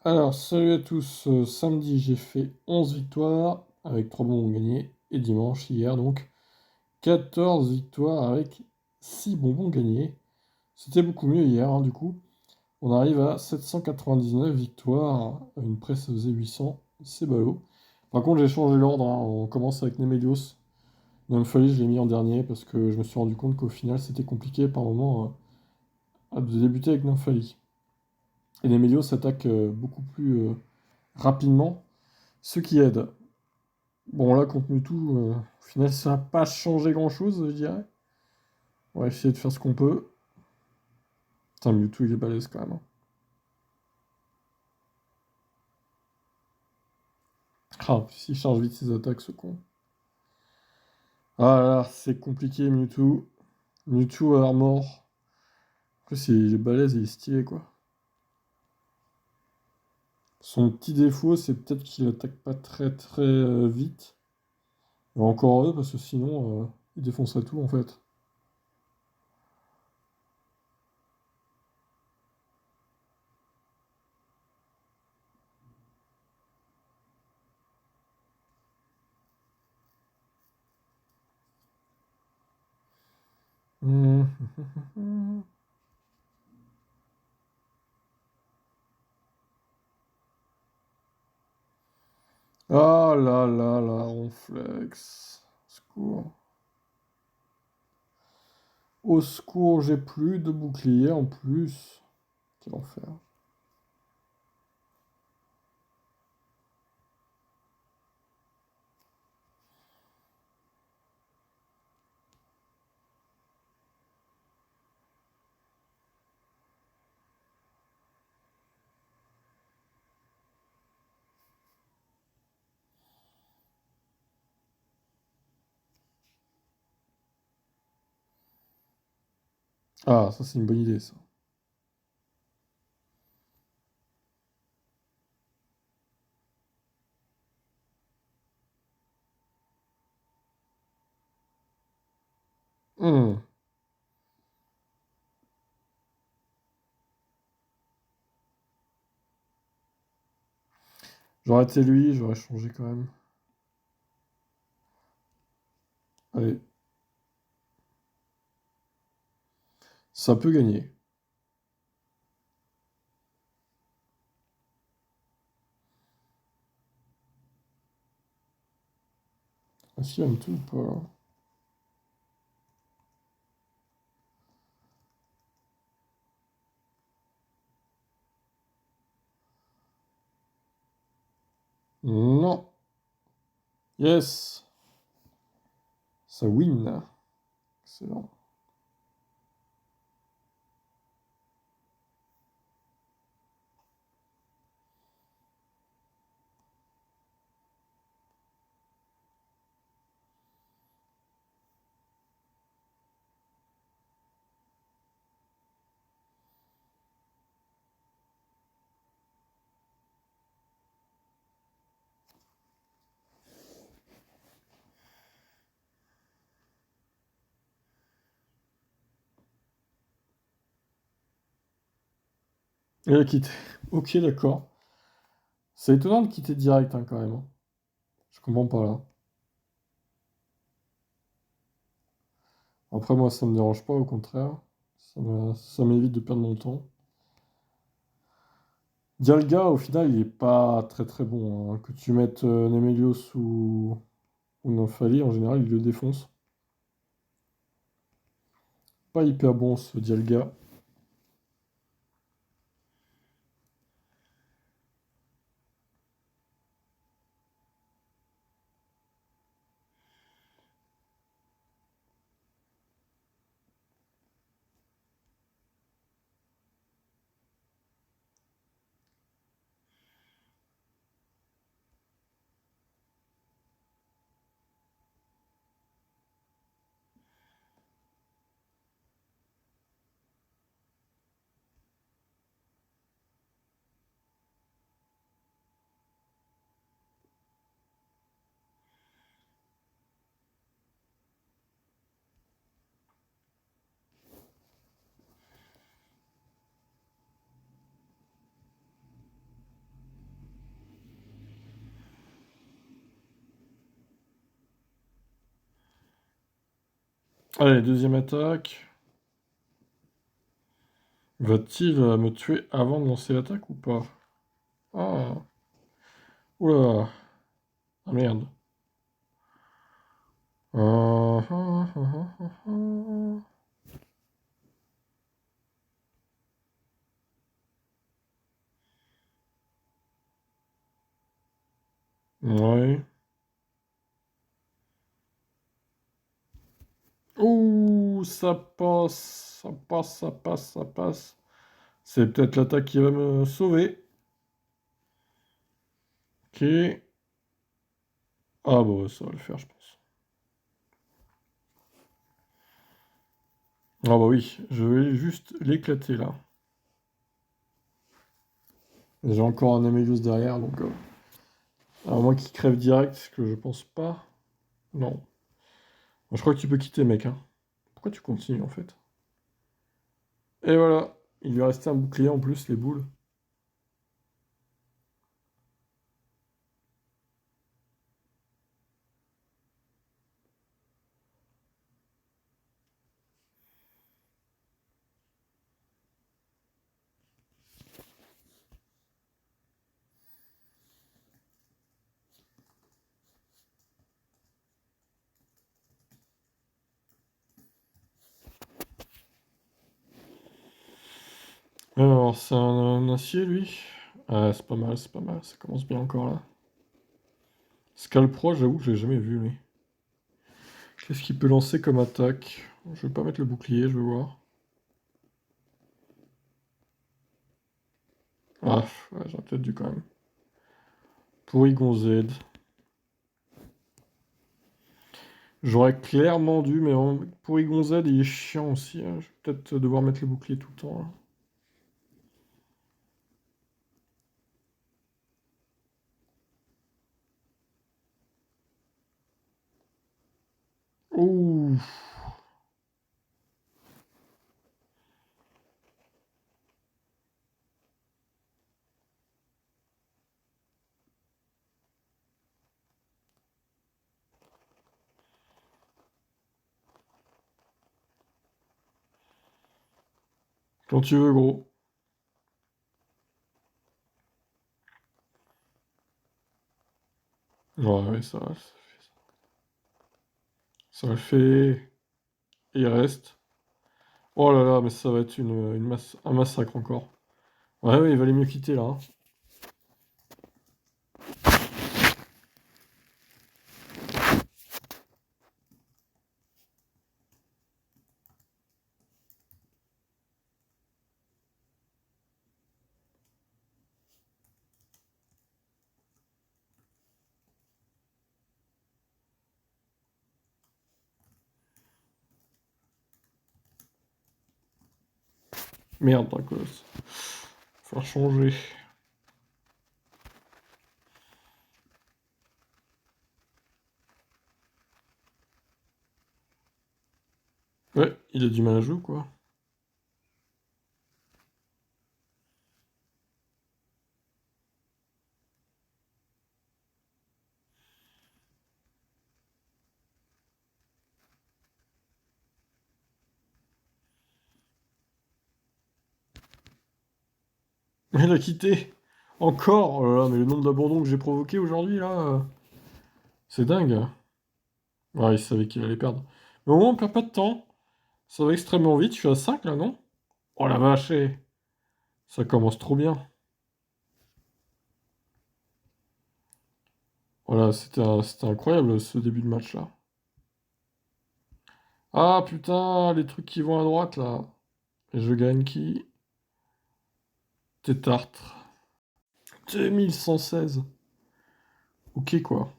Alors, salut à tous. Samedi, j'ai fait 11 victoires avec 3 bonbons gagnés. Et dimanche, hier, donc, 14 victoires avec 6 bonbons gagnés. C'était beaucoup mieux hier, hein, du coup. On arrive à 799 victoires. Une presse faisait 800. C'est ballot. Par contre, j'ai changé l'ordre, hein. On commence avec Nemelios. Nemphali, je l'ai mis en dernier parce que je me suis rendu compte qu'au final, c'était compliqué par moment de débuter avec Nemphali. Et Nemelios s'attaque beaucoup plus rapidement, ce qui aide. Bon, là, contre Mewtwo, au final, ça n'a pas changé grand-chose, je dirais. On va essayer de faire ce qu'on peut. Putain, Mewtwo, il est balèze quand même, hein. Ah, en plus, il charge vite ses attaques, ce con. Ah là, c'est compliqué, Mewtwo. Mewtwo à Armor. En plus, il est balèze, il est stylé, quoi. Son petit défaut, c'est peut-être qu'il attaque pas très très vite. Et encore heureux, parce que sinon, il défoncerait tout, en fait. Hum. Ah là là là, Ronflex. Secours. Au secours, j'ai plus de bouclier en plus. Quel enfer. Ah, ça c'est une bonne idée ça. Hmm. J'aurais été lui, j'aurais changé quand même. Allez, ça peut gagner. Est-ce qu'il aime tout ou pas là? Non. Yes. Ça win. Excellent. Il a quitté. Ok, d'accord. C'est étonnant de quitter direct hein, quand même, hein. Je comprends pas là. Après moi ça me dérange pas, au contraire. Ça m'évite de perdre mon temps. Dialga au final il est pas très très bon, hein. Que tu mettes Nemelios ou Nymphalie, en général il le défonce. Pas hyper bon ce Dialga. Allez, deuxième attaque. Va-t-il me tuer avant de lancer l'attaque ou pas? Ah, oula, ah merde. Ah, ah, ah, ah, ah, ah. Ouais. Ouh, ça passe, ça passe, ça passe, ça passe. C'est peut-être l'attaque qui va me sauver. Ok. Ah bon, ça va le faire, je pense. Ah bah oui, je vais juste l'éclater là. J'ai encore un Amélios derrière, donc... à moins qu'il crève direct, ce que je pense pas. Non. Bon, je crois que tu peux quitter, mec, hein. Pourquoi tu continues, en fait? Et voilà. Il lui restait un bouclier en plus, les boules. Alors, c'est un acier, lui. Ah, c'est pas mal, c'est pas mal. Ça commence bien encore, là. Scalpro, j'avoue que je l'ai jamais vu, lui. Qu'est-ce qu'il peut lancer comme attaque? Je vais pas mettre le bouclier, je vais voir. Ah, ouais, j'aurais peut-être dû quand même. Porygon Z. J'aurais clairement dû, mais Porygon Z, il est chiant aussi, hein. Je vais peut-être devoir mettre le bouclier tout le temps, là. Ouh, quand tu veux, gros. Ouais, ouais, ça va. Ça le fait. Et il reste. Oh là là, mais ça va être un massacre encore. Ouais, ouais, il valait mieux quitter là, hein. Merde, Dracos. Faut changer. Ouais, il a du mal à jouer, quoi. Il a quitté. Encore. Oh là là, mais le nombre d'abandons que j'ai provoqué aujourd'hui, là, c'est dingue. Ouais, il savait qu'il allait perdre. Mais au moins, on perd pas de temps. Ça va extrêmement vite. Je suis à 5 là, non? Oh la vache, ça commence trop bien. Voilà, c'était incroyable ce début de match là. Ah putain, les trucs qui vont à droite là. Et je gagne qui? Tétartre. 2116. Ok quoi.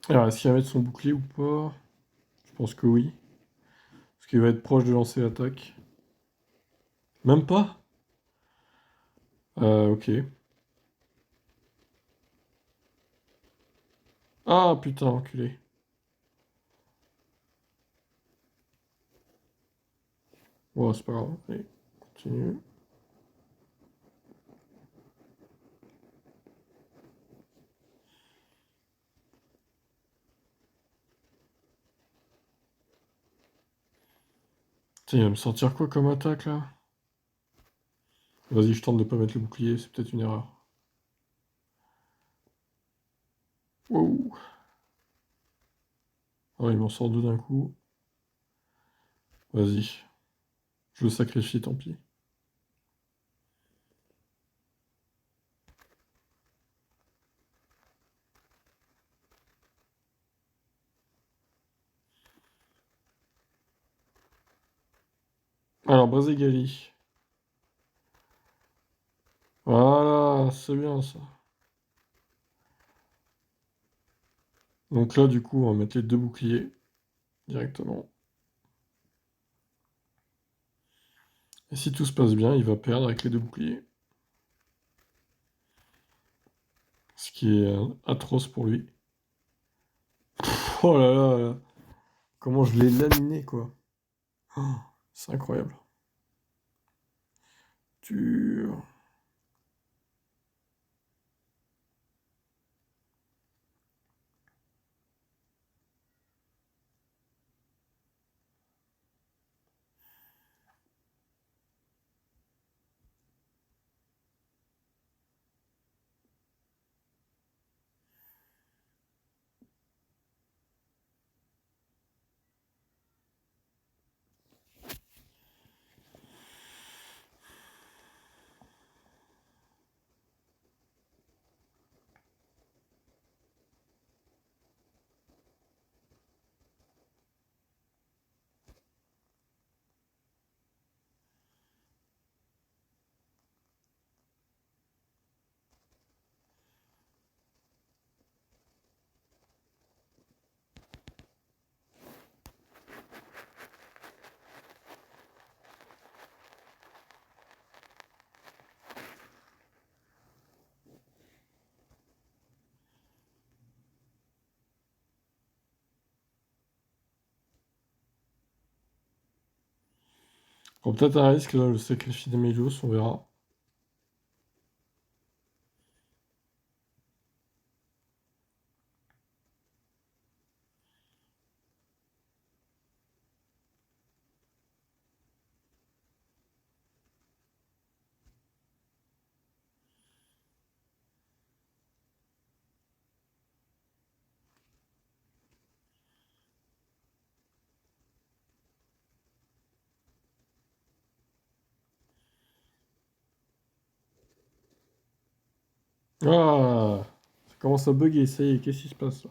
Alors, est-ce qu'il va mettre son bouclier ou pas? Je pense que oui. Parce qu'il va être proche de lancer l'attaque. Même pas? Ok. Ah, putain, enculé. Bon, c'est pas grave. Allez, continue. Tiens, il va me sortir quoi comme attaque, là? Vas-y, je tente de pas mettre le bouclier, c'est peut-être une erreur. Wow. Ah, il m'en sort deux d'un coup. Vas-y. Je le sacrifie, tant pis. Alors, Braségali. Voilà, c'est bien ça. Donc là, du coup, on va mettre les deux boucliers directement. Et si tout se passe bien, il va perdre avec les deux boucliers. Ce qui est atroce pour lui. Oh là là, là. Comment je l'ai laminé, quoi. Oh, c'est incroyable. Dur. Bon, peut-être un risque, là, le sacrifice d'Emelios, on verra. Ah! Ça commence à bugger, ça y est, qu'est-ce qui se passe là?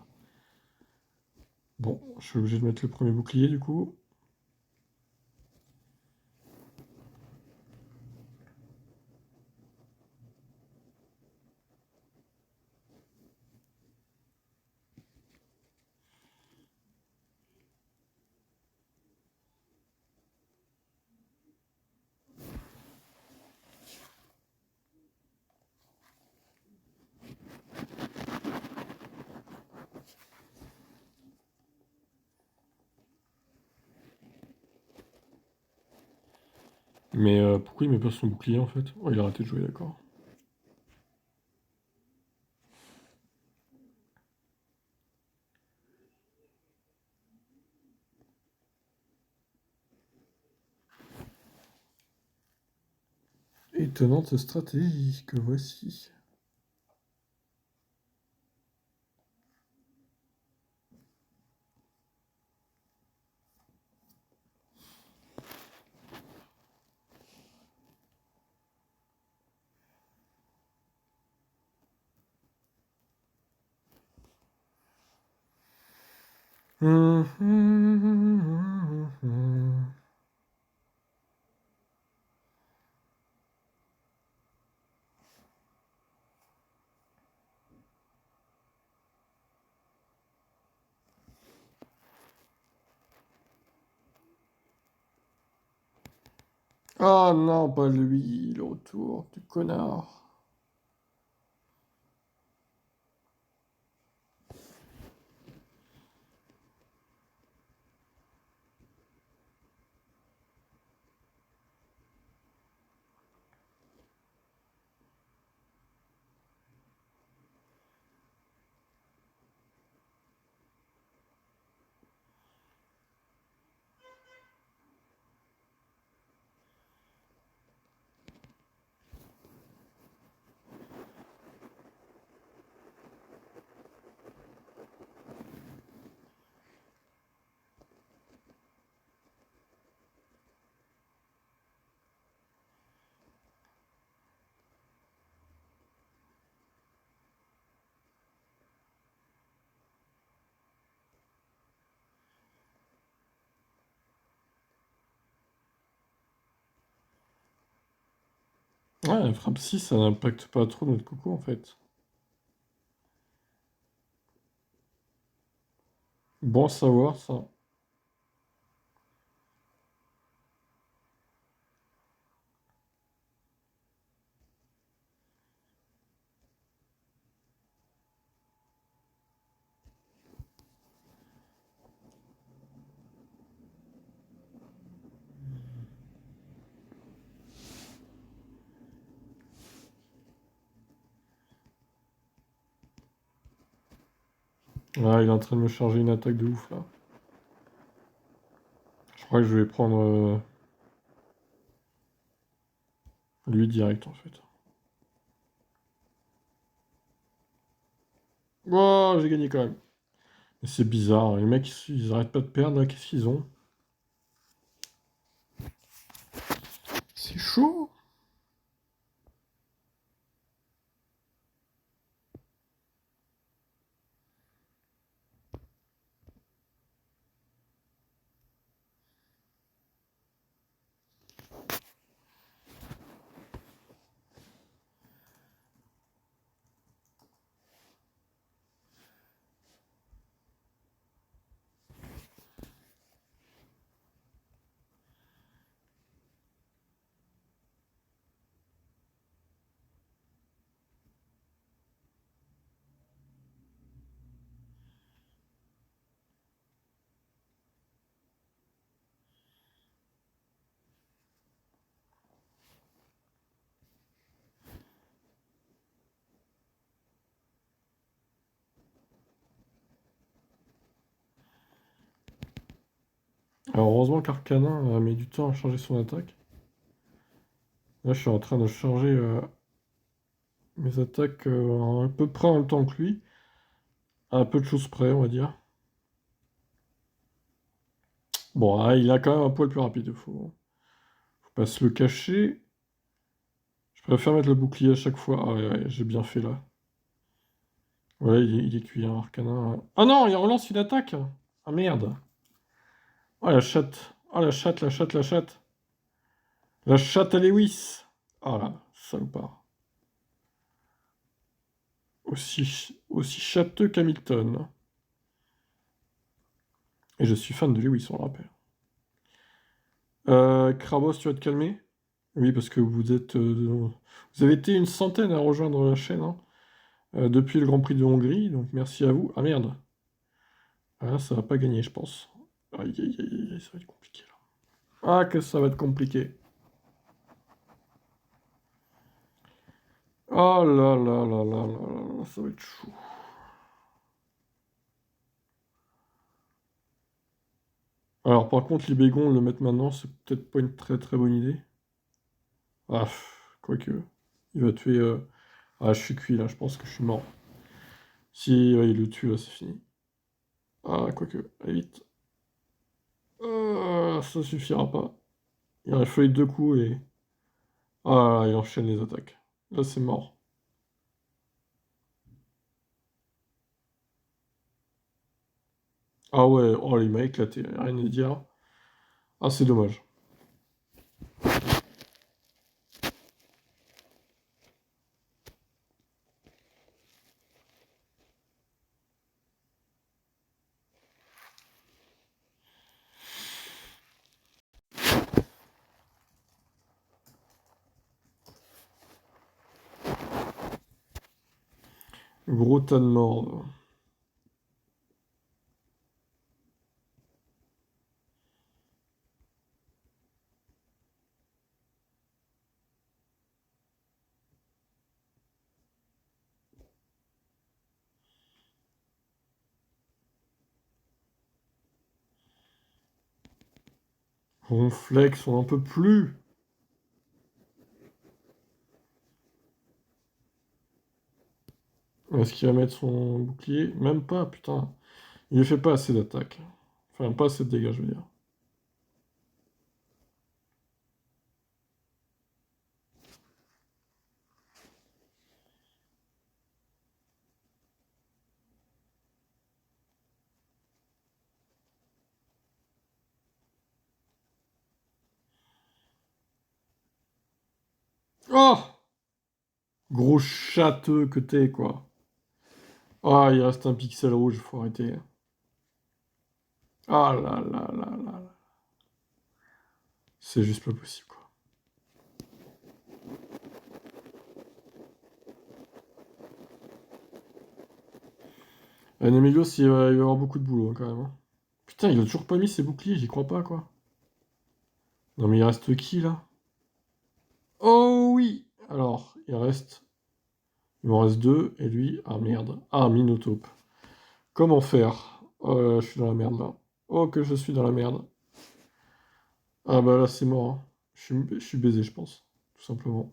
Bon, je suis obligé de mettre le premier bouclier du coup. Mais pourquoi il met pas son bouclier en fait? Oh, il a arrêté de jouer, d'accord. Étonnante stratégie que voici. Ah non, pas lui, le retour du connard. Ouais, la frappe 6, ça n'impacte pas trop notre coco en fait. Bon à savoir ça. Ouais, il est en train de me charger une attaque de ouf là. Je crois que je vais prendre lui direct en fait. Oh, j'ai gagné quand même. Mais c'est bizarre, hein. Les mecs ils arrêtent pas de perdre là, qu'est-ce qu'ils ont? C'est chaud. Alors heureusement qu'Arcanin a mis du temps à charger son attaque. Là je suis en train de charger mes attaques à peu près en même temps que lui. À peu de choses près, on va dire. Bon, ah, il a quand même un poil plus rapide, faut pas se le cacher. Je préfère mettre le bouclier à chaque fois. Ah ouais, ouais, j'ai bien fait là. Ouais, il est cuit, hein, Arcanin. Ah non, il relance une attaque! Ah merde! Oh la chatte! Oh la chatte, la chatte, la chatte! La chatte à Lewis! Ah là, salopard. Aussi châteux qu'Hamilton. Et je suis fan de Lewis, on le rappelle. Krabos, tu vas te calmer? Oui, parce que vous avez été une centaine à rejoindre la chaîne, hein, depuis le Grand Prix de Hongrie, donc merci à vous. Ah merde! Ah là, ça va pas gagner, je pense. Aïe, aïe, aïe, aïe, ça va être compliqué là. Ah, que ça va être compliqué. Oh là là là là là là, ça va être chaud. Alors par contre, Libégon, le mettre maintenant, c'est peut-être pas une très très bonne idée. Ah, quoique. Il va tuer... Ah, je suis cuit là, je pense que je suis mort. Si ouais, il le tue, là, c'est fini. Ah, quoique, allez vite. Ah, ça suffira pas. Il aurait fallu deux coups et... Ah, il enchaîne les attaques. Là, c'est mort. Ah ouais, oh, il m'a éclaté, rien à dire. Ah, c'est dommage. Gros tas de morts. Ronflex, on n'en peut plus. Est-ce qu'il va mettre son bouclier? Même pas, putain. Il ne fait pas assez d'attaque. Enfin, pas assez de dégâts, je veux dire. Oh! Gros châteux que t'es, quoi. Ah, il reste un pixel rouge, faut arrêter. Ah là là là là là. C'est juste pas possible, quoi. Nemelios, il va avoir beaucoup de boulot, quand même, hein. Putain, il a toujours pas mis ses boucliers, j'y crois pas, quoi. Non, mais il reste qui, là? Oh oui! Alors, Il m'en reste deux, et lui... Ah, merde. Ah, Minotape. Comment faire? Je suis dans la merde, là. Oh, que je suis dans la merde. Ah bah là, c'est mort, hein. Je suis baisé, je pense. Tout simplement.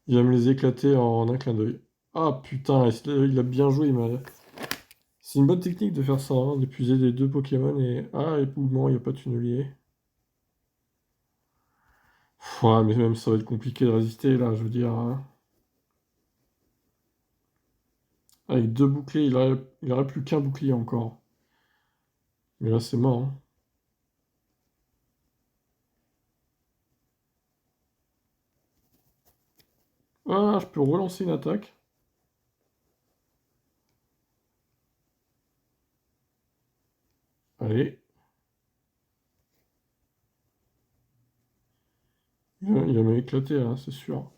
Il va me les éclater en un clin d'œil. Ah putain, il a bien joué. C'est une bonne technique de faire ça, hein, d'épuiser les deux Pokémon et... Ah, époulement, il n'y a pas de tunnelier. Ouais, mais même ça va être compliqué de résister, là, je veux dire, hein. Avec deux boucliers, il aurait plus qu'un bouclier encore. Mais là, c'est mort, hein. Ah, je peux relancer une attaque. Allez. Il va m'éclater, là, c'est sûr.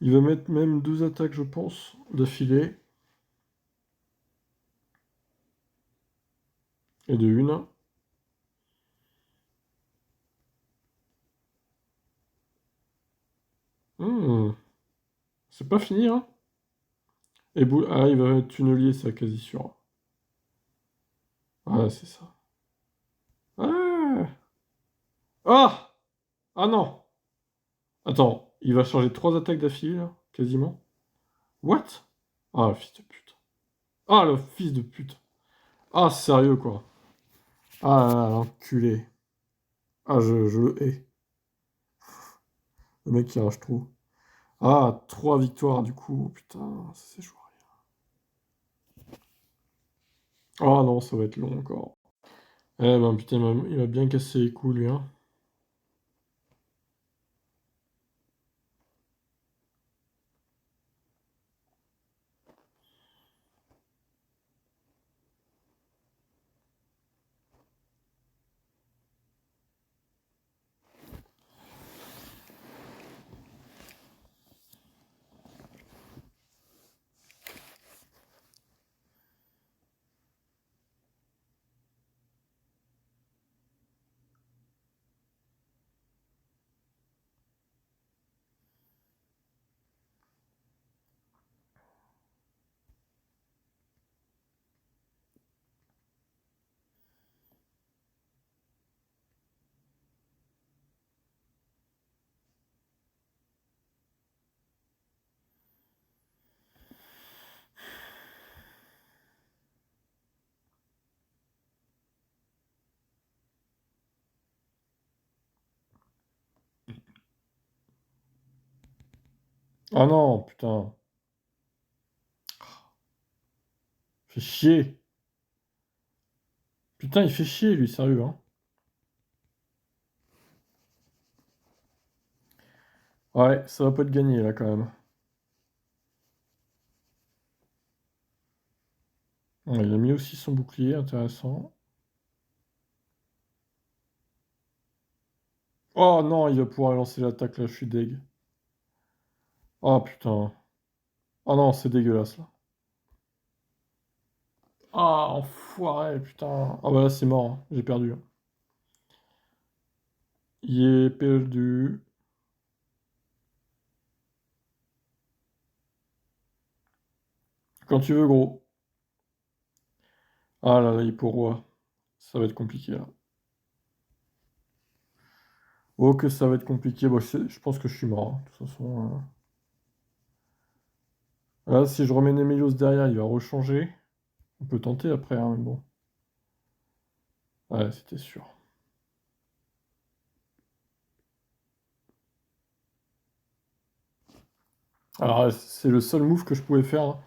Il va mettre même deux attaques, je pense, d'affilée. Et de une. Hmm, c'est pas fini, hein. Ah, il va mettre tunnelier, c'est quasi sûr. Ah, c'est ça. Ah! Ah! Ah non! Attends, il va changer trois attaques d'affilée, là, quasiment. What? Ah, le fils de pute. Ah, le fils de pute. Ah, sérieux, quoi. Ah, l'enculé. Ah, je le hais. Le mec qui rage trop. Ah, trois victoires, du coup. Putain, ça c'est chaud. Ah non, ça va être long encore. Eh ben, putain, il m'a bien cassé les couilles, lui, hein. Ah non, putain. Fait chier. Putain, il fait chier, lui, sérieux, hein. Ouais, ça va pas être gagné, là, quand même. Ouais, il a mis aussi son bouclier, intéressant. Oh non, il va pouvoir lancer l'attaque, là, je suis deg. Oh putain. Oh non, c'est dégueulasse, là. Ah, enfoiré, putain. Ah bah là, c'est mort, hein. J'ai perdu. Il est perdu. Quand tu veux, gros. Ah là là, il est pour roi. Ça va être compliqué, là. Oh, que ça va être compliqué. Bon, je pense que je suis mort, hein. De toute façon. Là, si je remets Nemelios derrière, il va rechanger. On peut tenter après, hein, mais bon. Ouais, c'était sûr. Alors, c'est le seul move que je pouvais faire hein,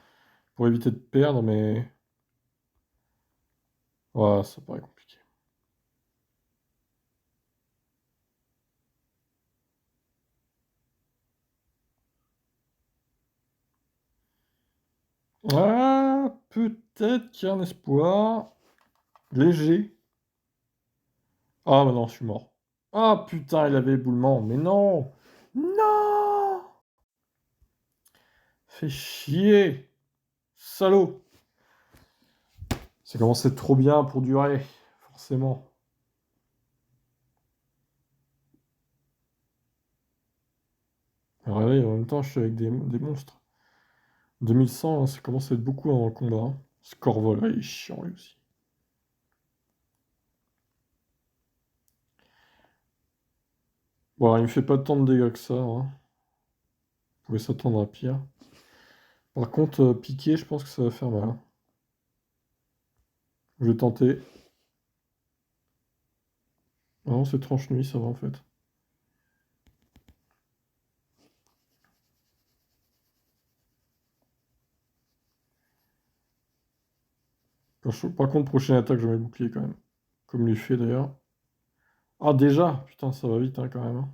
pour éviter de perdre, mais... Ouais, ça paraît compliqué. Ah, peut-être qu'il y a un espoir. Léger. Ah, bah non, je suis mort. Ah, putain, il avait éboulement. Mais non! Non! Fais chier! Salaud! Ça commençait trop bien pour durer, forcément. Alors, ouais, en même temps, je suis avec des monstres. 2100, hein, ça commence à être beaucoup dans le combat. Hein. Scorvol, il est chiant lui aussi. Bon, il me fait pas tant de dégâts que ça. Hein. On pouvait s'attendre à pire. Par contre, piquer, je pense que ça va faire mal. Hein. Je vais tenter. Ah non, c'est tranche-nuit, ça va en fait. Par contre, prochaine attaque, je mets le bouclier quand même. Comme lui fait d'ailleurs. Ah, déjà! Putain, ça va vite hein, quand même. Hein.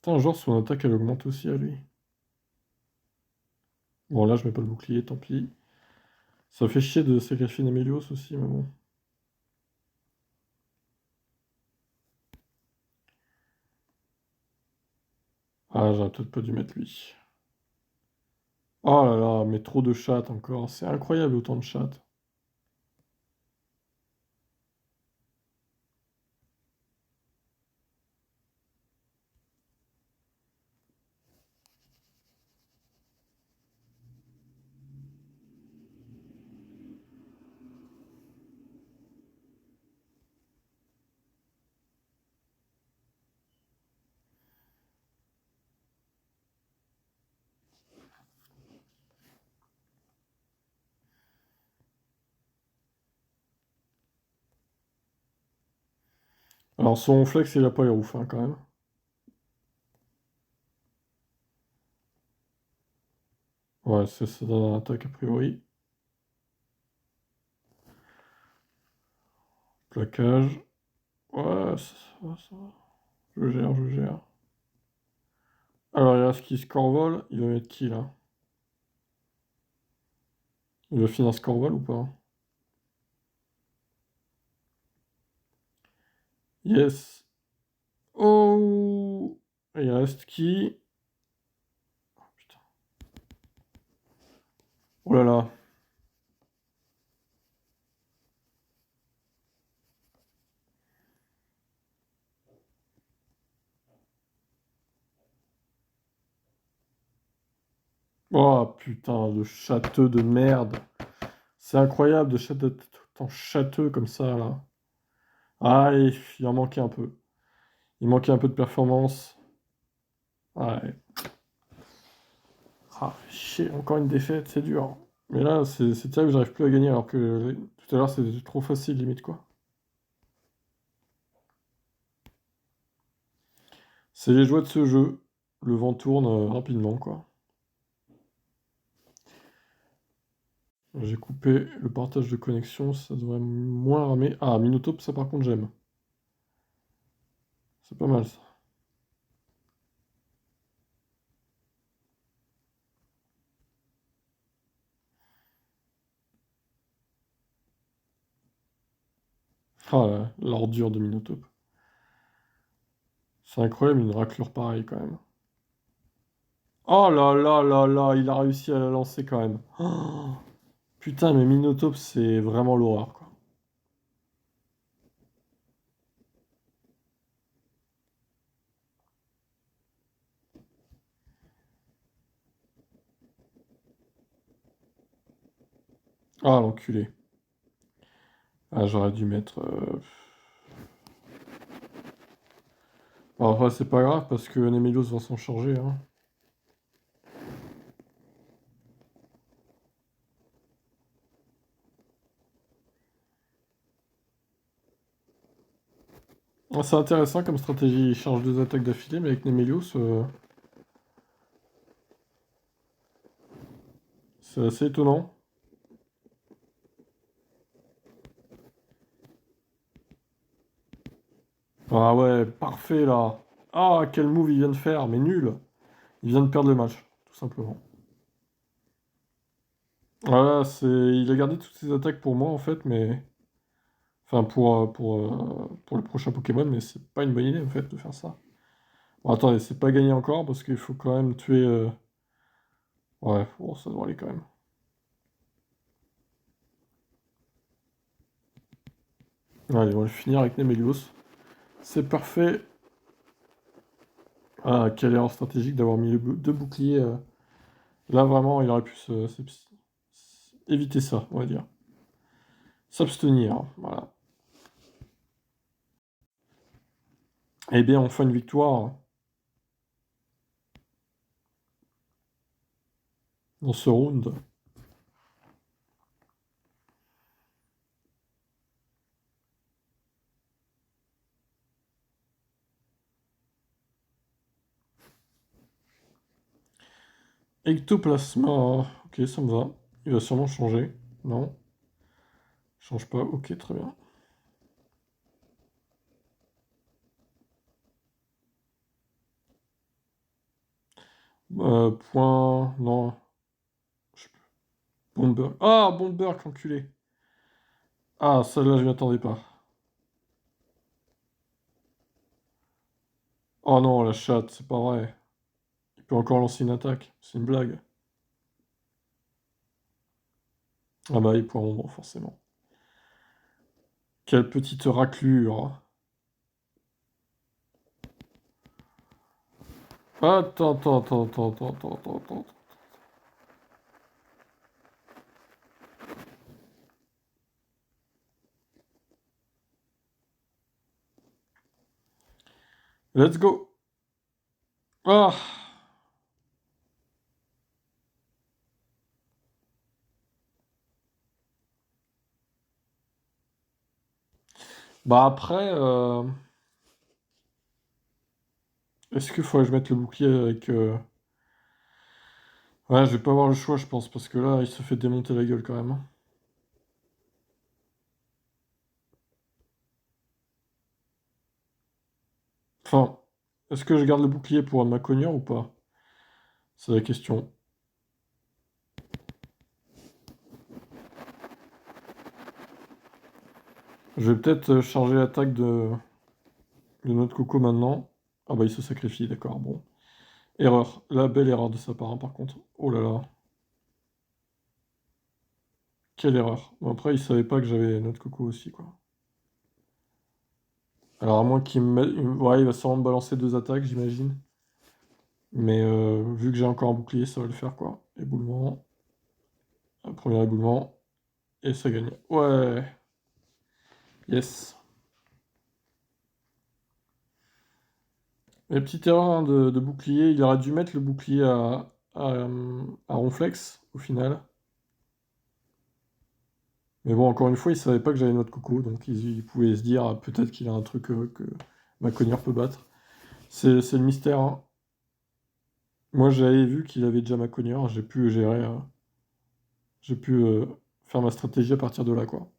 Putain, genre, son attaque, elle augmente aussi à lui. Bon, là, je mets pas le bouclier, tant pis. Ça fait chier de sacrifier Nemelios aussi, mais bon. Ah, j'aurais peut-être pas dû mettre lui. Oh là là, mais trop de chattes encore. C'est incroyable autant de chattes. Alors son flex, il a pas les ouf hein, quand même. Ouais, c'est ça donne un attaque a priori. Plaquage. Ouais, ça va. Je gère, je gère. Alors il reste qui Scorvol. Il va mettre qui là? Il va finir Scorvol ou pas? Yes. Oh! Et il reste qui? Oh, putain. Oh là là. Oh putain, le châteux de merde. C'est incroyable de châteux, tant châteux comme ça là. Ah, il en manquait un peu. Il manquait un peu de performance. Ouais. Ah, chier, encore une défaite, c'est dur. Mais là, c'est terrible, j'arrive plus à gagner alors que tout à l'heure c'était trop facile limite quoi. C'est les joies de ce jeu. Le vent tourne rapidement quoi. J'ai coupé le partage de connexion, ça devrait moins ramer. Ah, Minotape, ça par contre j'aime. C'est pas mal ça. Ah, l'ordure de Minotape. C'est incroyable, une raclure pareille quand même. Oh là là là là, il a réussi à la lancer quand même. Oh, putain, mais Minotaur, c'est vraiment l'horreur, quoi. Ah, l'enculé. Ah, j'aurais dû mettre... Bon, après, c'est pas grave, parce que Nemelios va s'en charger, hein. Ah, c'est intéressant comme stratégie, il charge deux attaques d'affilée, mais avec Nemelios, c'est assez étonnant. Ah ouais, parfait là. Ah, quel move il vient de faire, mais nul. Il vient de perdre le match, tout simplement. Voilà, il a gardé toutes ses attaques pour moi en fait, mais enfin pour le prochain Pokémon, mais c'est pas une bonne idée en fait de faire ça. Bon, attendez, c'est pas gagné encore parce qu'il faut quand même tuer. Ouais, bon, ça devrait aller quand même. Allez, on va le finir avec Nemelios. C'est parfait. Ah, quelle erreur stratégique d'avoir mis deux boucliers. Là vraiment, il aurait pu éviter ça, on va dire. S'abstenir, voilà. Eh bien, enfin une victoire dans ce round. Ectoplasma, ok, ça me va. Il va sûrement changer. Non, change pas, ok, très bien. Point, non, je sais plus. Bomber. Ah, Bomber, enculé. Ah, celle-là, je m'y attendais pas. Oh non, la chatte, c'est pas vrai. Il peut encore lancer une attaque, c'est une blague. Ah bah, il point ombre, forcément. Quelle petite raclure. Attends, attends, attends, attends, attends, attends, attends. Let's go. Ah, bah après, est-ce qu'il faudrait que je mette le bouclier avec... Ouais, je vais pas avoir le choix, je pense, parce que là, il se fait démonter la gueule quand même, hein. Enfin, est-ce que je garde le bouclier pour ma cognure ou pas? C'est la question. Je vais peut-être charger l'attaque de notre coco maintenant. Ah bah il se sacrifie, d'accord, bon. Erreur. La belle erreur de sa part, hein, par contre. Oh là là. Quelle erreur. Bon, après, il savait pas que j'avais notre coco aussi, quoi. Alors à moins qu'il me mette... Ouais, il va sûrement me balancer deux attaques, j'imagine. Mais vu que j'ai encore un bouclier, ça va le faire, quoi. Éboulement. Un premier éboulement. Et ça gagne. Ouais. Yes. Mais petite erreur hein, de bouclier, il aurait dû mettre le bouclier à Ronflex, au final. Mais bon, encore une fois, il savait pas que j'avais notre coco, donc il pouvait se dire peut-être qu'il a un truc que ma cognure peut battre. C'est le mystère, hein. Moi, j'avais vu qu'il avait déjà ma cognure, j'ai pu gérer, j'ai pu faire ma stratégie à partir de là, quoi.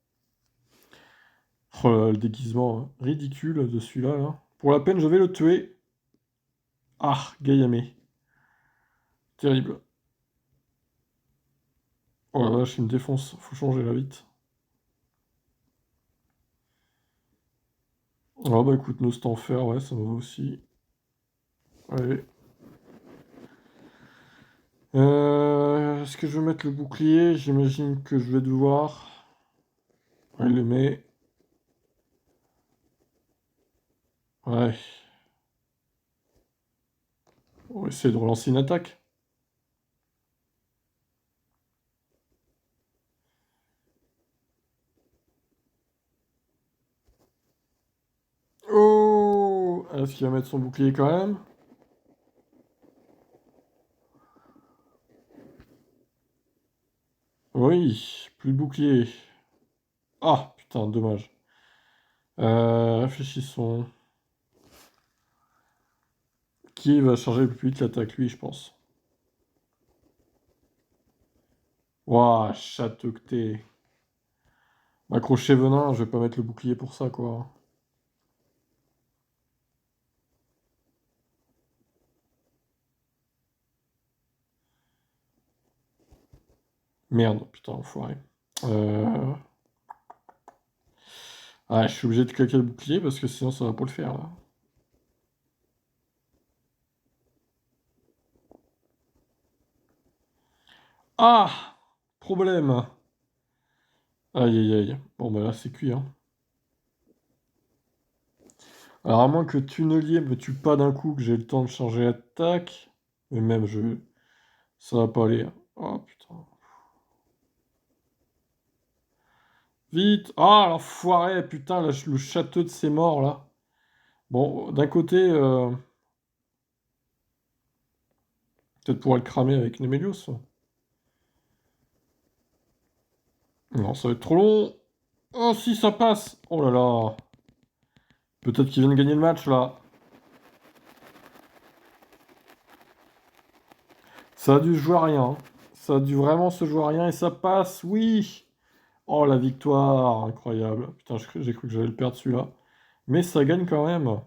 Oh là là, le déguisement ridicule de celui-là, là. Pour la peine, je vais le tuer. Ah, Gayame. Terrible. Oh la vache, il me défonce, faut changer là vite. Ah bah écoute, Enfer, ouais, ça me va aussi. Allez. Est-ce que je vais mettre le bouclier? J'imagine que je vais devoir. Ouais, il le met. Ouais. On va essayer de relancer une attaque. Oh! Est-ce qu'il va mettre son bouclier quand même? Oui, plus de bouclier. Ah, putain, dommage. Réfléchissons. Qui va charger le plus vite l'attaque? Lui, je pense. Ouah, château que t'es. Accroché venin, je vais pas mettre le bouclier pour ça, quoi. Merde, putain, enfoiré. Euh... Ah, je suis obligé de claquer le bouclier parce que sinon ça va pas le faire, là. Ah! Problème. Aïe, aïe, aïe. Bon, bah là, c'est cuit, hein. Alors, à moins que Tunnelier me tue pas d'un coup, que j'ai le temps de changer l'attaque. Mais même, je... Ça va pas aller, hein. Oh, putain. Vite! Ah, l'enfoiré! Putain, le château de ces morts, là. Bon, d'un côté, peut-être pouvoir le cramer avec Nemelios. Non, ça va être trop long. Oh, si, ça passe! Oh là là! Peut-être qu'ils viennent gagner le match, là. Ça a dû se jouer à rien, hein. Ça a dû vraiment se jouer à rien et ça passe, oui! Oh, la victoire! Incroyable. Putain, j'ai cru que j'allais le perdre, celui-là. Mais ça gagne quand même.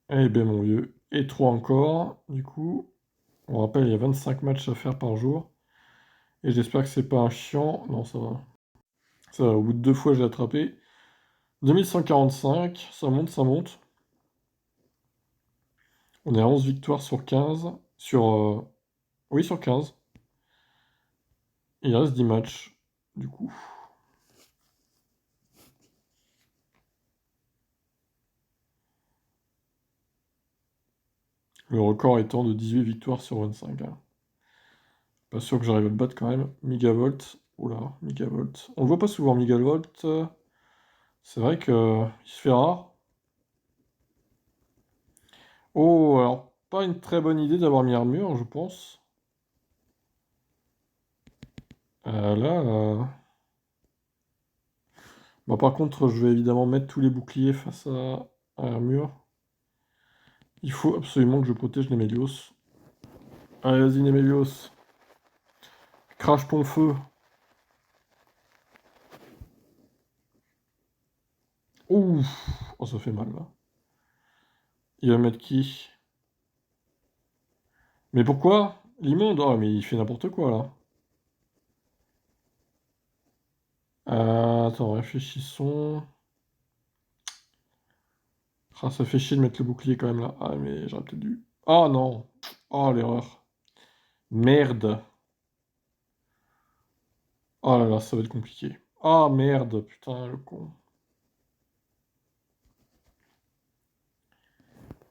Eh ben, mon vieux. Et 3 encore, du coup. On rappelle, il y a 25 matchs à faire par jour. Et j'espère que c'est pas un chiant. Non, ça va. Ça va, au bout de 2 fois, j'ai attrapé. 2145, ça monte, ça monte. On est à 11 victoires sur 15. Sur... Oui, sur 15. Il reste 10 matchs, du coup. Le record étant de 18 victoires sur 25, hein. Pas sûr que j'arrive à le battre quand même. Megavolt. Oula, Megavolt. On le voit pas souvent, Megavolt. C'est vrai que il se fait rare. Oh, alors, pas une très bonne idée d'avoir mis armure, je pense. Là... Bon, par contre, je vais évidemment mettre tous les boucliers face à l'armure. Il faut absolument que je protège Nemelios. Allez, vas-y, Nemelios. Crache ton feu. Ouh, oh, ça fait mal, là. Il va mettre qui? Mais pourquoi? L'immonde? Oh, mais il fait n'importe quoi, là. Attends, réfléchissons. Ah, ça fait chier de mettre le bouclier quand même là. Ah, mais j'aurais peut-être dû. Oh non! Oh, l'erreur. Merde. Oh là là, ça va être compliqué. Ah, merde, putain, le con.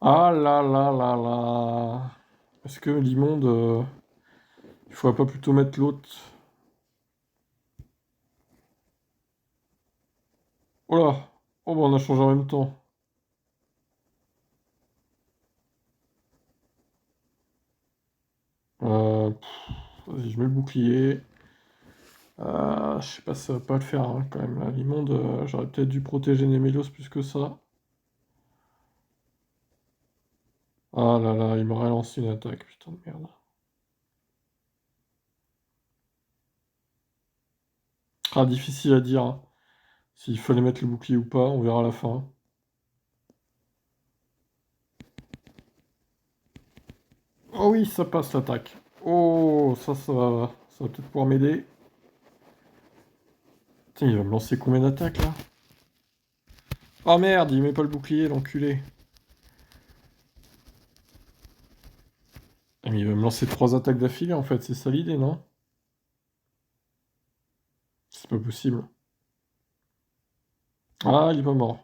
Ah là là là là. Est-ce que l'immonde, il faudrait pas plutôt mettre l'autre? Oh là! Oh, bah on a changé en même temps. Vas-y, je mets le bouclier. Je sais pas si ça va pas le faire, hein, quand même. Là, l'immonde, j'aurais peut-être dû protéger Nemelios plus que ça. Ah là là, il m'aurait lancé une attaque, putain de merde. Ah, difficile à dire, hein. S'il fallait mettre le bouclier ou pas, on verra à la fin. Oh oui, ça passe l'attaque. Oh, ça va peut-être pouvoir m'aider. Putain, il va me lancer combien d'attaques là? Oh merde, il met pas le bouclier, l'enculé. Ah, mais il va me lancer 3 attaques d'affilée en fait, c'est ça l'idée, non? C'est pas possible. Ah, il est pas mort.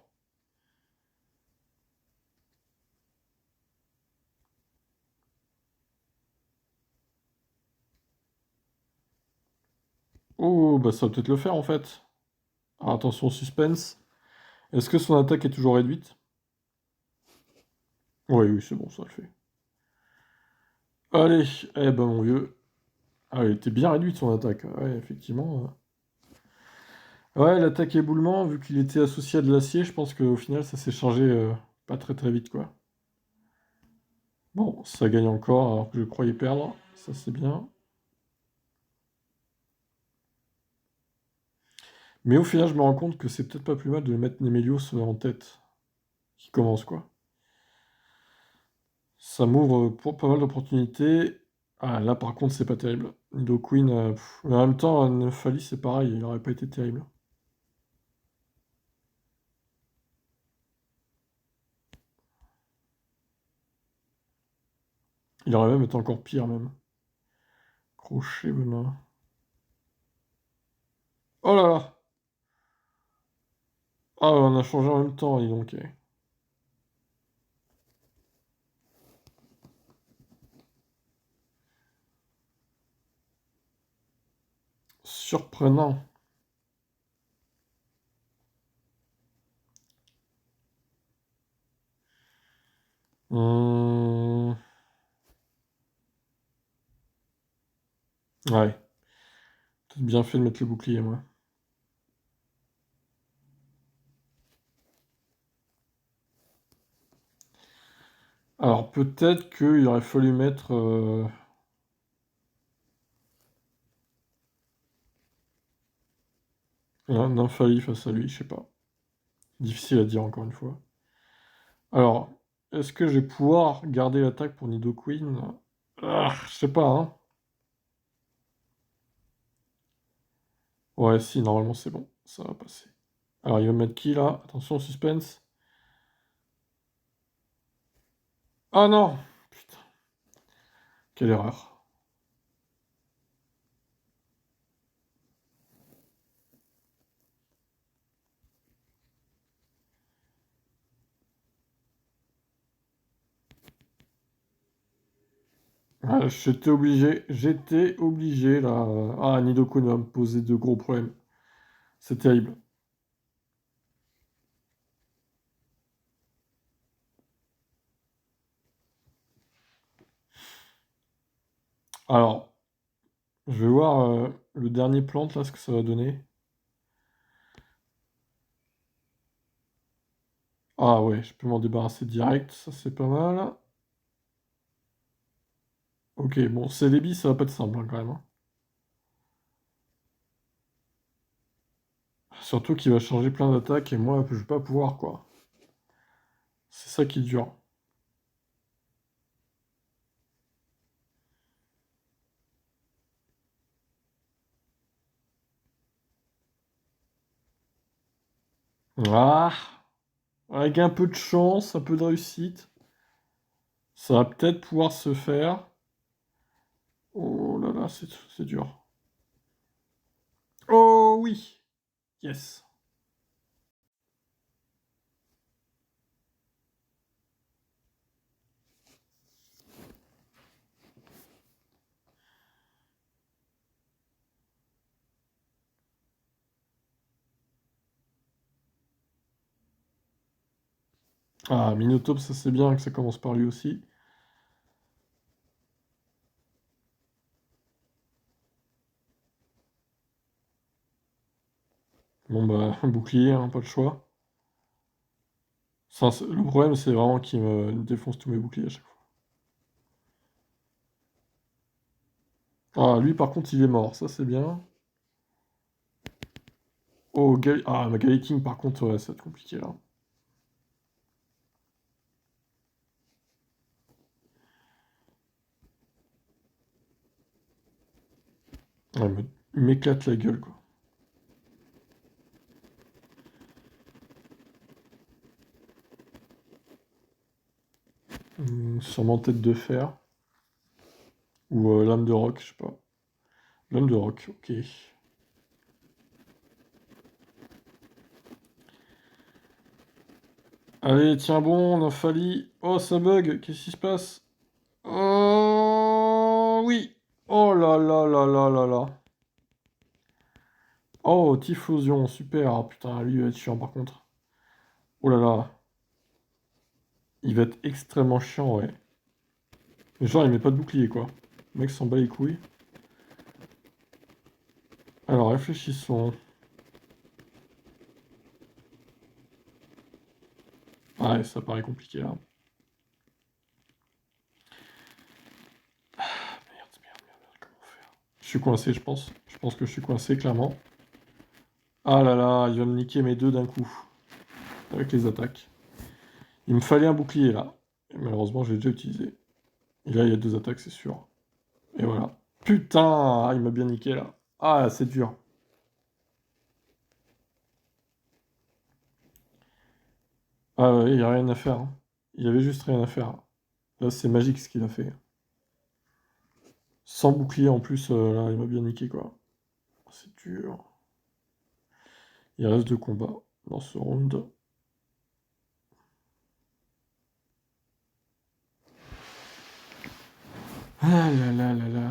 Oh, bah ça va peut-être le faire en fait. Ah, attention, suspense. Est-ce que son attaque est toujours réduite? Oui, oui, c'est bon, ça le fait. Allez, eh ben mon vieux. Ah, elle était bien réduite son attaque. Ouais, effectivement. Ouais, l'attaque éboulement, vu qu'il était associé à de l'acier, je pense qu'au final ça s'est chargé pas très très vite quoi. Bon, ça gagne encore alors que je croyais perdre. Ça c'est bien. Mais au final, je me rends compte que c'est peut-être pas plus mal de mettre Nemelios en tête, qui commence quoi. Ça m'ouvre pour pas mal d'opportunités. Ah, là par contre, c'est pas terrible. Nidoqueen, mais en même temps, Nephali, c'est pareil, il aurait pas été terrible. Il aurait même été encore pire, même. Crochet, venin. Oh là là! Ah, on a changé en même temps, dis donc. Surprenant. Hum, Ouais. Peut-être bien fait de mettre le bouclier, moi. Alors, peut-être qu'il aurait fallu mettre un Infali face à lui, je sais pas. Difficile à dire, encore une fois. Alors, est-ce que je vais pouvoir garder l'attaque pour Nidoqueen? Ah, je sais pas, hein. Ouais, si, normalement c'est bon. Ça va passer. Alors, il va mettre qui, là? Attention, suspense. Ah non! Putain, quelle erreur. Ah, j'étais obligé, là. Ah, Nidoqueen va me poser de gros problèmes. C'est terrible. Alors, je vais voir le dernier plante, là, ce que ça va donner. Ah ouais, je peux m'en débarrasser direct, ça c'est pas mal. Ok, bon, Celebi, ça va pas être simple, hein, quand même, hein. Surtout qu'il va changer plein d'attaques et moi, je vais pas pouvoir, quoi. C'est ça qui est dur. Ah, avec un peu de chance, un peu de réussite, ça va peut-être pouvoir se faire. Oh là là, c'est dur. Oh oui! Yes. Ah, Minotaur, ça c'est bien que ça commence par lui aussi. Bon bah, bouclier, hein, pas le choix. Ça, le problème, c'est vraiment qu'il me défonce tous mes boucliers à chaque fois. Ah, lui, par contre, il est mort, ça c'est bien. Oh, ah, ma King, par contre, ouais, ça va être compliqué là. Ouais, il m'éclate la gueule, quoi. sûrement tête de fer. Ou lame de roc, je sais pas. Lame de roc, ok. Allez, tiens bon, on a failli. Oh, ça bug, qu'est-ce qui se passe? Oh oui! Oh là là là là là là! Oh, Typhlosion, super! Ah, putain, lui il va être chiant par contre. Oh là là! Il va être extrêmement chiant, ouais. Genre, il met pas de bouclier, quoi. Le mec s'en bat les couilles. Alors, réfléchissons. Ah ouais, ça paraît compliqué, là. Merde, merde, merde, merde, comment faire? Je suis coincé, je pense. Je pense que je suis coincé, clairement. Ah là là, il va me niquer mes deux d'un coup. Avec les attaques. Il me fallait un bouclier, là. Et malheureusement, je l'ai déjà utilisé. Et là, il y a deux attaques, c'est sûr. Et voilà. Putain, il m'a bien niqué, là. Ah, c'est dur. Ah ouais, il n'y a rien à faire, hein. Il y avait juste rien à faire. Là, c'est magique ce qu'il a fait. Sans bouclier en plus, là, il m'a bien niqué, quoi. C'est dur. Il reste deux combats dans ce round. Ah là là là là.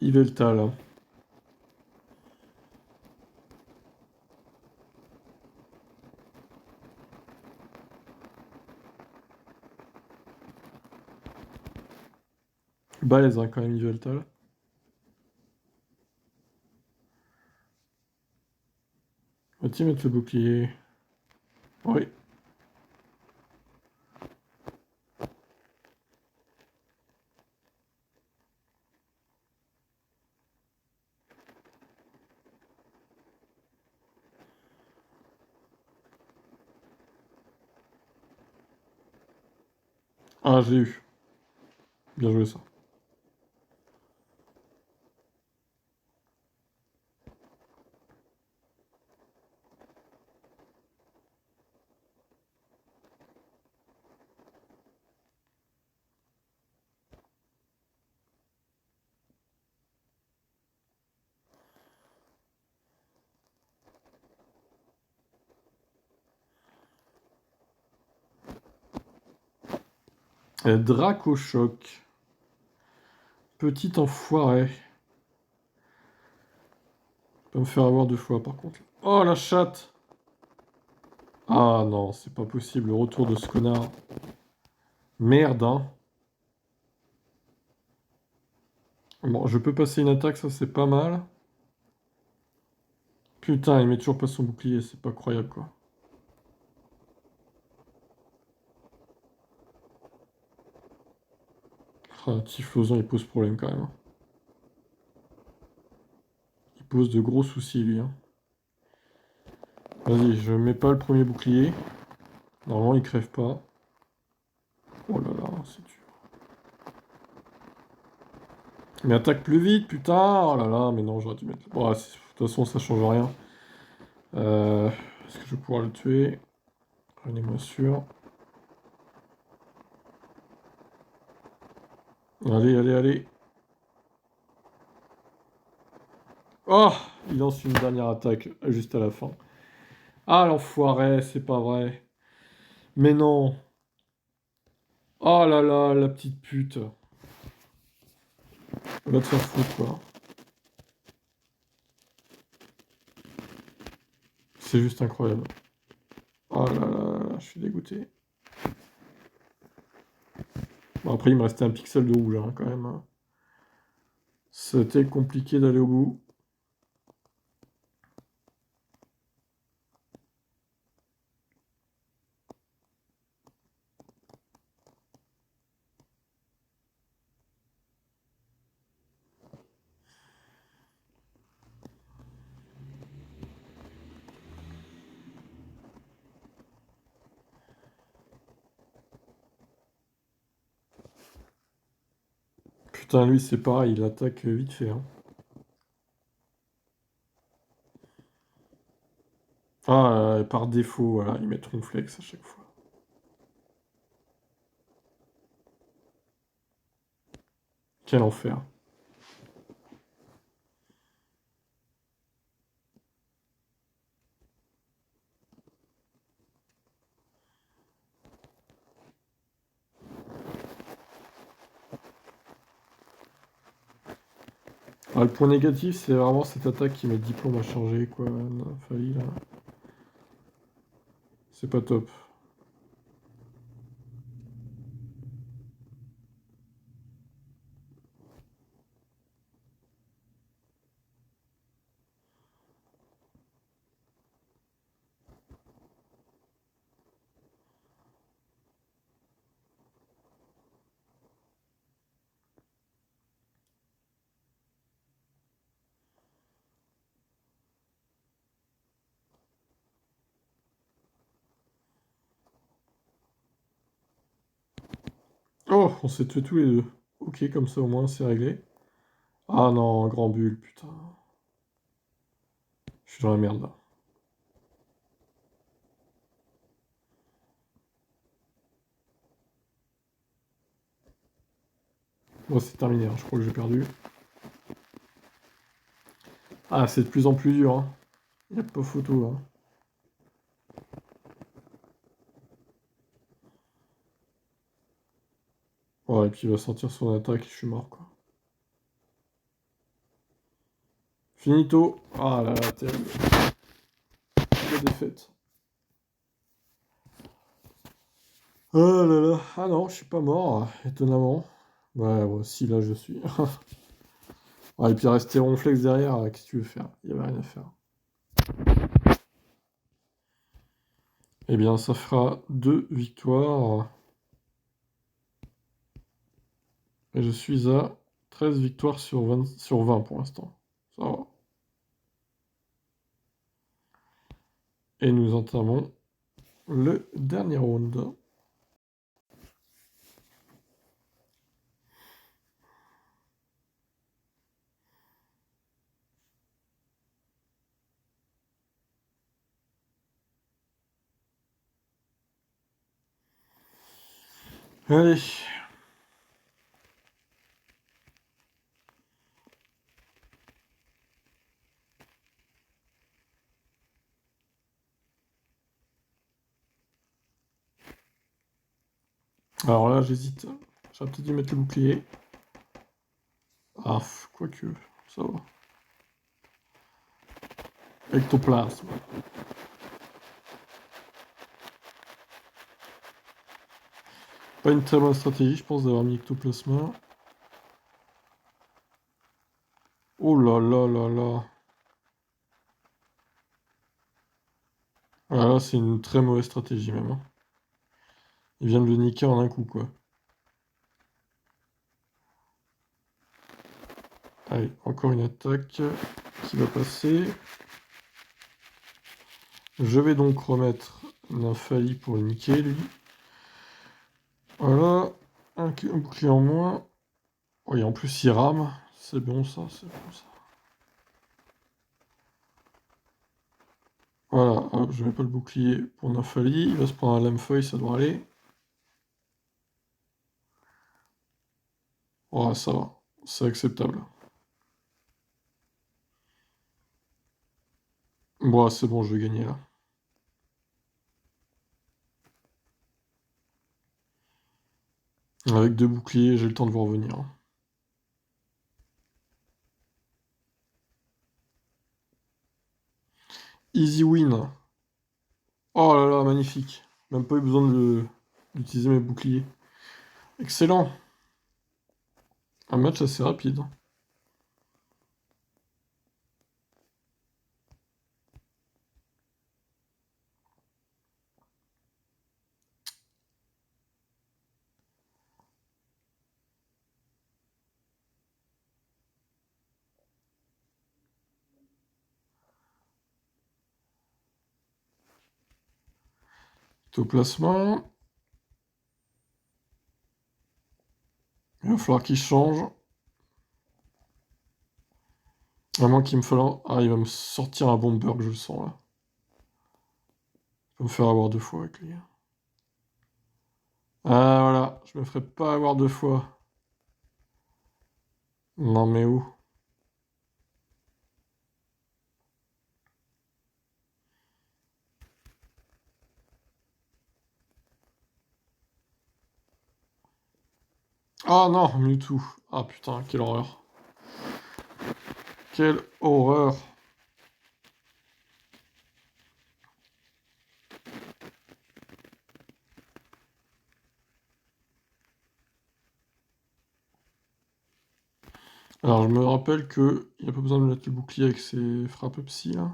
Yveltal, hein. Balèze, hein, quand même, Yveltal. Va-t-il mettre le bouclier? Oui. Ah, je l'ai eu. Bien joué, ça. Dracochoc. Petit enfoiré. Pas me faire avoir deux fois, par contre. Oh, la chatte! Ah non, c'est pas possible, le retour de ce connard. Merde, hein. Bon, je peux passer une attaque, ça c'est pas mal. Putain, il met toujours pas son bouclier, c'est pas croyable, quoi. Ah, Typhlosion, il pose problème, quand même, hein. Il pose de gros soucis, lui, hein. Vas-y, je mets pas le premier bouclier. Normalement, il crève pas. Oh là là, c'est dur. Mais attaque plus vite, putain! Oh là là, mais non, j'aurais dû mettre... Bon, de toute façon, ça change rien. Est-ce que je vais pouvoir le tuer? Prenez-moi sûr. Allez, allez, allez. Oh! Il lance une dernière attaque juste à la fin. Ah, l'enfoiré, c'est pas vrai. Mais non. Oh là là, la petite pute. Va te faire foutre, quoi. C'est juste incroyable. Oh là là là, je suis dégoûté. Bon, après, il me restait un pixel de rouge, hein, quand même, hein. C'était compliqué d'aller au bout. Putain, lui, c'est pareil, il attaque vite fait, hein. Ah, par défaut, voilà, ils mettent Ronflex à chaque fois. Quel enfer. Ah, le point négatif, c'est vraiment cette attaque qui met diplôme à changer, quoi. Fali, là. C'est pas top. Oh, on s'est tués tous les deux. Ok, comme ça au moins c'est réglé. Ah non, grand bulle, putain. Je suis dans la merde là. Moi c'est terminé, hein. Je crois que j'ai perdu. Ah, c'est de plus en plus dur, hein. Y a pas photo, hein. Ouais, et puis il va sortir son attaque et je suis mort, quoi. Finito. Ah là là, terrible. La défaite. Oh là là. Ah non, je suis pas mort, étonnamment. Ouais, ouais, si, là je suis. Ouais, et puis rester ronflex derrière, qu'est-ce que tu veux faire? Il y avait rien à faire. Eh bien, ça fera 2 victoires. Et je suis à 13 victoires sur 20 pour l'instant. Ça va. Et nous entamons le dernier round. Allez. Alors là, j'hésite. J'aurais peut-être dû mettre le bouclier. Ah, quoique, ça va. Ectoplasme. Pas une très bonne stratégie, je pense, d'avoir mis ectoplasma. Oh là là là là. Ah là, c'est une très mauvaise stratégie même, hein. Il vient de le niquer en un coup, quoi. Allez, encore une attaque qui va passer. Je vais donc remettre Nymphalie pour le niquer, lui. Voilà, un bouclier en moins. Oh, et en plus, il rame. C'est bon, ça, c'est bon, ça. Voilà, hop, je mets pas le bouclier pour Nymphalie. Il va se prendre un lame-feuille, ça doit aller. Oh, ça va. C'est acceptable. Bon, c'est bon, je vais gagner, là. Avec 2 boucliers, j'ai le temps de vous revenir, hein. Easy win. Oh là là, magnifique. Même pas eu besoin d'utiliser mes boucliers. Excellent. Un match assez rapide. Au placement. Il va falloir qu'il change. À moins qu'il me fasse... Ah, il va me sortir un bomber que je le sens, là. Il va me faire avoir 2 fois avec lui. Ah, voilà. Je me ferai pas avoir 2 fois. Non, mais où? Ah, non, Mewtwo. Ah, putain, quelle horreur. Quelle horreur. Alors, je me rappelle que il n'y a pas besoin de mettre le bouclier avec ses frappes psy, là.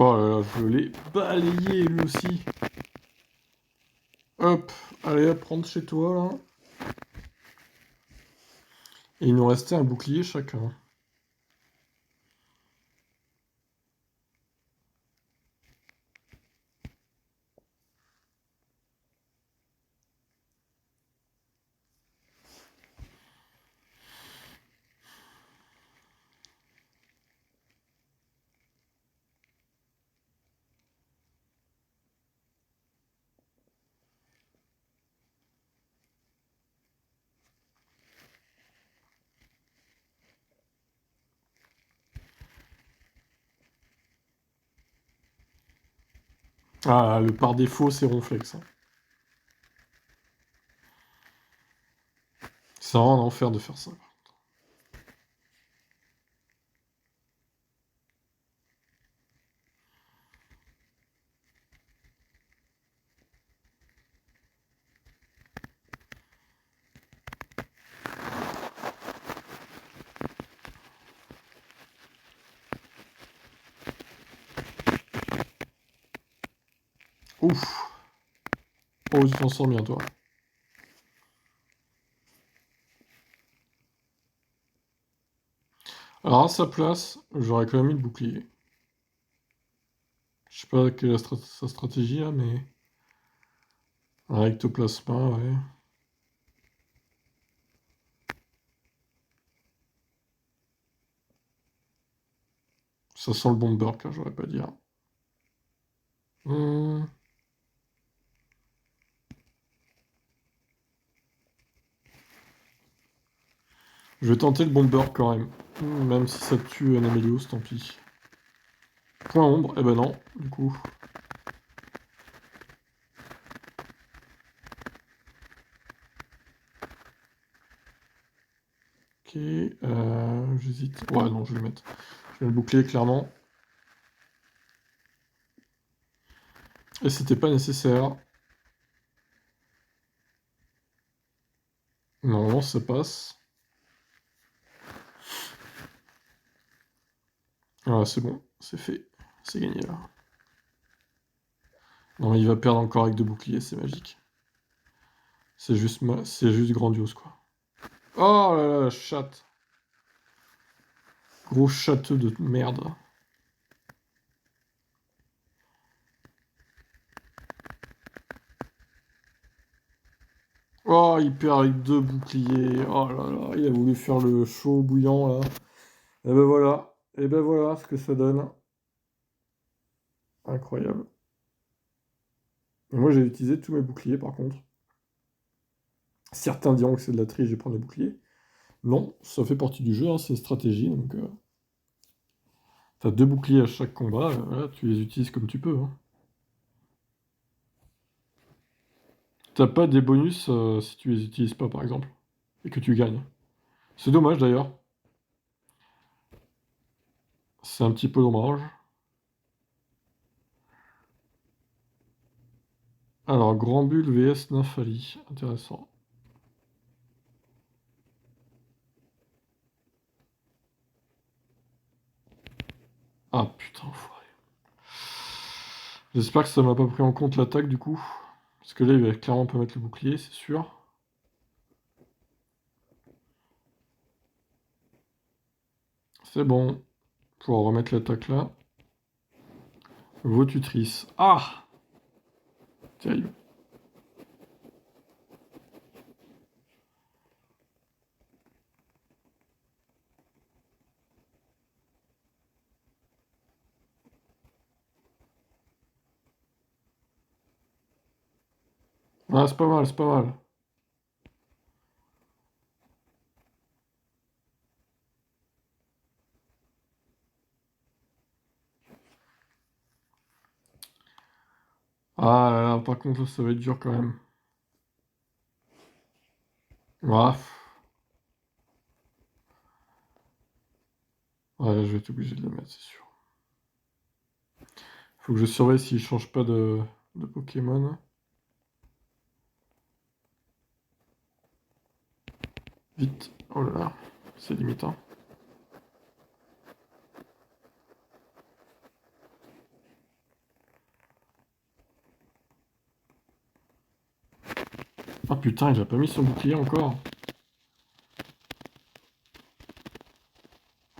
Oh là là, je l'ai balayé, lui aussi. Hop, allez, hop, rentre chez toi, là. Et il nous restait un bouclier chacun. Ah, le par défaut, c'est Ronflex, hein. C'est vraiment un enfer de faire ça. Ouf. Oh, tu t'en sors bien, toi. Alors, à sa place, j'aurais quand même mis le bouclier. Je sais pas quelle est sa stratégie, là, mais... Un ectoplasma, ouais. Ça sent le bomber, là, j'aurais pas dire. Hmm. Je vais tenter le bomber quand même. Même si ça tue un Amélios, tant pis. Point ombre, eh ben non, du coup. Ok, j'hésite. Ouais, non, je vais le mettre. Je vais le bouclier, clairement. Et c'était pas nécessaire. Normalement, ça passe. Ah, c'est bon, c'est fait. C'est gagné, là. Non, mais il va perdre encore avec 2 boucliers, c'est magique. C'est juste grandiose, quoi. Oh là là, chatte. Gros château de merde. Oh, il perd avec 2 boucliers. Oh là là, il a voulu faire le chaud bouillant, là. Et ben voilà. Et ben voilà ce que ça donne. Incroyable. Et moi, j'ai utilisé tous mes boucliers, par contre. Certains diront que c'est de la triche de prendre les boucliers. Non, ça fait partie du jeu, hein, c'est une stratégie, donc t'as 2 boucliers à chaque combat, voilà, tu les utilises comme tu peux, hein. T'as pas des bonus si tu les utilises pas, par exemple, et que tu gagnes. C'est dommage d'ailleurs, c'est un petit peu dommage. Alors, Grand Bull vs Nymphali, intéressant. Ah putain, enfoiré. J'espère que ça m'a pas pris en compte l'attaque du coup. Parce que là, il va clairement pas mettre le bouclier, c'est sûr. C'est bon. Pour remettre l'attaque là. Votutrice. Ah! Terrible. Ah, c'est pas mal, c'est pas mal. Ah là là, par contre, là, ça va être dur quand même. Ah, ouais, je vais être obligé de le mettre, c'est sûr. Faut que je surveille s'il change pas de Pokémon. Vite. Oh là là, c'est limite, hein. Ah putain, il a pas mis son bouclier encore.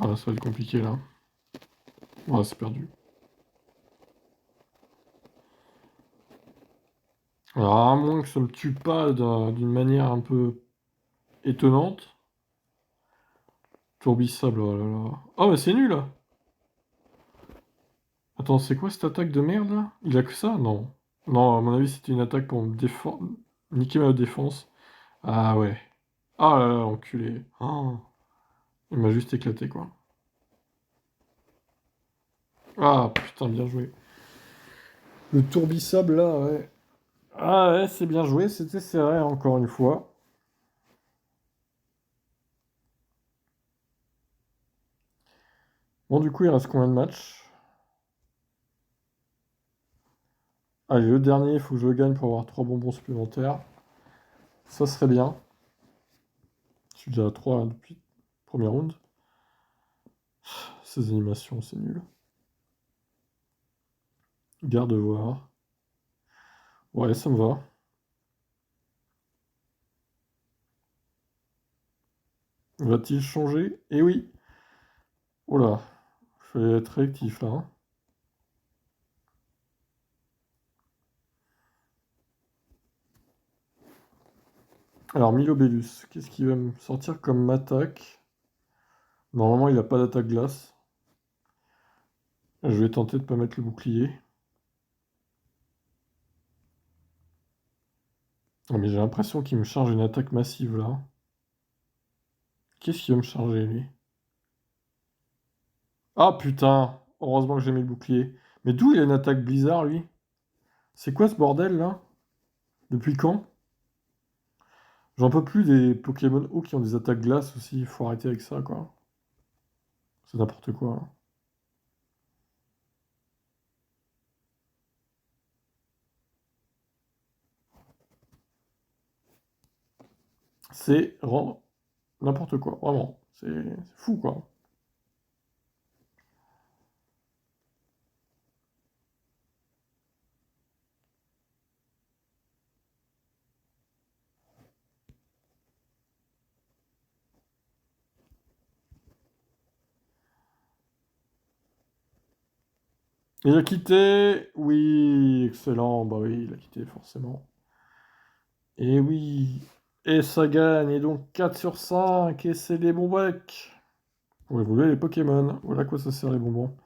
Ah, ça va être compliqué là. Ah, c'est perdu. Alors, à moins que ça me tue pas d'une manière un peu étonnante. Tourbissable, oh là là. Oh, mais c'est nul là. Attends, c'est quoi cette attaque de merde là? Il a que ça? Non. Non, à mon avis, c'était une attaque pour me défendre. Niquer ma défense. Ah ouais. Ah là là, enculé. Oh, il m'a juste éclaté quoi. Ah putain, bien joué. Le tourbissable là, ouais. Ah ouais, c'est bien joué, c'était serré encore une fois. Bon, du coup, il reste combien de matchs? Allez, le dernier, il faut que je le gagne pour avoir 3 bonbons supplémentaires. Ça serait bien. Je suis déjà à 3 depuis le premier round. Ces animations, c'est nul. Garde-voir. Ouais, ça me va. Va-t-il changer? Eh oui. Oh là. Je vais être réactif là, hein. Alors, Milobellus, qu'est-ce qu'il va me sortir comme attaque? Normalement, il n'a pas d'attaque glace. Je vais tenter de pas mettre le bouclier. Ah, mais j'ai l'impression qu'il me charge une attaque massive là. Qu'est-ce qu'il va me charger lui? Ah putain! Heureusement que j'ai mis le bouclier. Mais d'où il a une attaque blizzard lui? C'est quoi ce bordel là? Depuis quand? J'en peux plus des Pokémon eau qui ont des attaques glace aussi. Il faut arrêter avec ça quoi. C'est n'importe quoi, là. C'est vraiment n'importe quoi, vraiment. C'est fou quoi. Il a quitté! Oui, excellent. Bah oui, il a quitté forcément. Et oui. Et ça gagne. Et donc 4 sur 5. Et c'est des bons becs. Pour évoluer les Pokémon. Voilà à quoi ça sert les bonbons.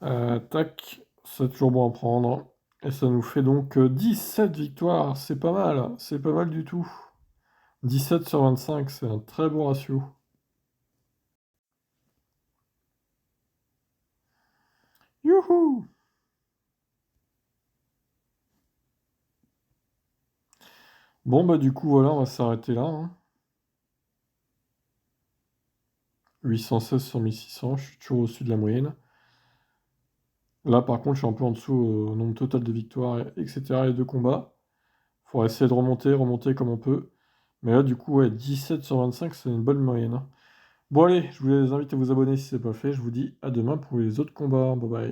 Tac. C'est toujours bon à prendre. Et ça nous fait donc 17 victoires. C'est pas mal. C'est pas mal du tout. 17 sur 25, c'est un très bon ratio. Youhou! Bon, bah du coup, voilà, on va s'arrêter là, hein. 816 sur 1600, je suis toujours au-dessus de la moyenne. Là, par contre, je suis un peu en dessous au nombre total de victoires, etc. et de combats. Faudra essayer de remonter comme on peut. Mais là, du coup, ouais, 17 sur 25, c'est une bonne moyenne, hein. Bon, allez, je vous invite à vous abonner si ce n'est pas fait. Je vous dis à demain pour les autres combats. Bye bye.